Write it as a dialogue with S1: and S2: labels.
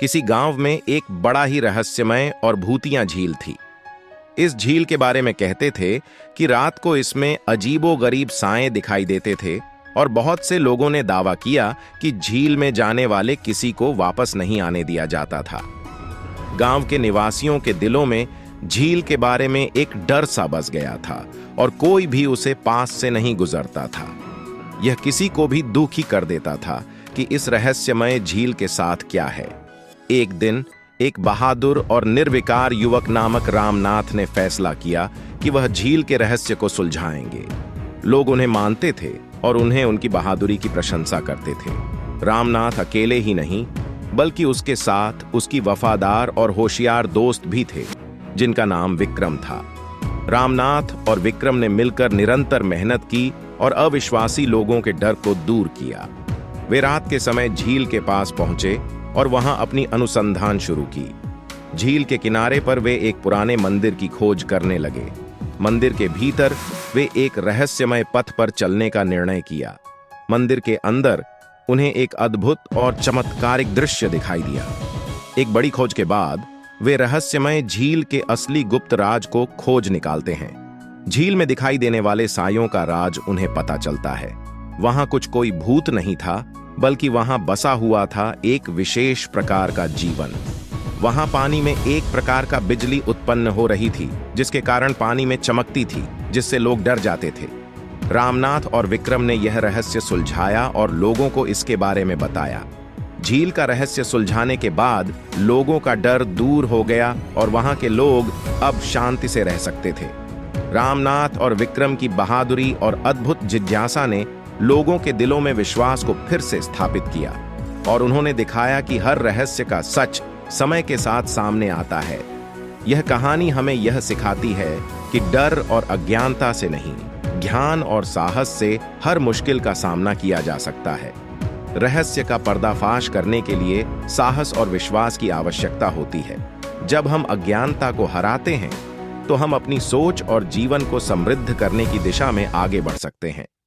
S1: किसी गांव में एक बड़ा ही रहस्यमय और भूतिया झील थी। इस झील के बारे में कहते थे कि रात को इसमें अजीबोगरीब साएं दिखाई देते थे और बहुत से लोगों ने दावा किया कि झील में जाने वाले किसी को वापस नहीं आने दिया जाता था। गांव के निवासियों के दिलों में झील के बारे में एक डर सा बस गया था और कोई भी उसे पास से नहीं गुजरता था। यह किसी को भी दुखी कर देता था कि इस रहस्यमय झील के साथ क्या है। एक दिन एक बहादुर और निर्विकार युवक नामक रामनाथ ने फैसला किया कि वह झील के रहस्य को सुलझाएंगे। लोग उन्हें मानते थे और उन्हें उनकी बहादुरी की प्रशंसा करते थे। रामनाथ अकेले ही नहीं बल्कि उसके साथ उसकी वफादार और होशियार दोस्त भी थे जिनका नाम विक्रम था। रामनाथ और विक्रम ने मिलकर निरंतर मेहनत की और अविश्वासी लोगों के डर को दूर किया। वे रात के समय झील के पास पहुंचे और वहां अपनी अनुसंधान शुरू की। झील के किनारे पर वे एक पुराने मंदिर की खोज करने लगे। मंदिर के भीतर वे एक रहस्यमय पथ पर चलने का निर्णय किया। मंदिर के अंदर उन्हें एक अद्भुत और चमत्कारिक दृश्य दिखाई दिया। एक बड़ी खोज के बाद वे रहस्यमय झील के असली गुप्त राज को खोज निकालते हैं। झील में दिखाई देने वाले सायों का राज उन्हें पता चलता है। वहां कुछ कोई भूत नहीं था बल्कि वहां बसा हुआ था एक विशेष प्रकार का जीवन। वहां पानी में एक प्रकार का बिजली उत्पन्न हो रही थी जिसके कारण पानी में चमकती थी, जिससे लोग डर जाते थे। रामनाथ और विक्रम ने यह रहस्य सुलझाया और लोगों को इसके बारे में बताया। झील का रहस्य सुलझाने के बाद लोगों का डर दूर हो गया और वहां के लोग अब शांति से रह सकते थे। रामनाथ और विक्रम की बहादुरी और अद्भुत जिज्ञासा ने लोगों के दिलों में विश्वास को फिर से स्थापित किया और उन्होंने दिखाया कि हर रहस्य का सच समय के साथ सामने आता है। यह कहानी हमें यह सिखाती है कि डर और अज्ञानता से नहीं, ज्ञान और साहस से हर मुश्किल का सामना किया जा सकता है। रहस्य का पर्दाफाश करने के लिए साहस और विश्वास की आवश्यकता होती है। जब हम अज्ञानता को हराते हैं तो हम अपनी सोच और जीवन को समृद्ध करने की दिशा में आगे बढ़ सकते हैं।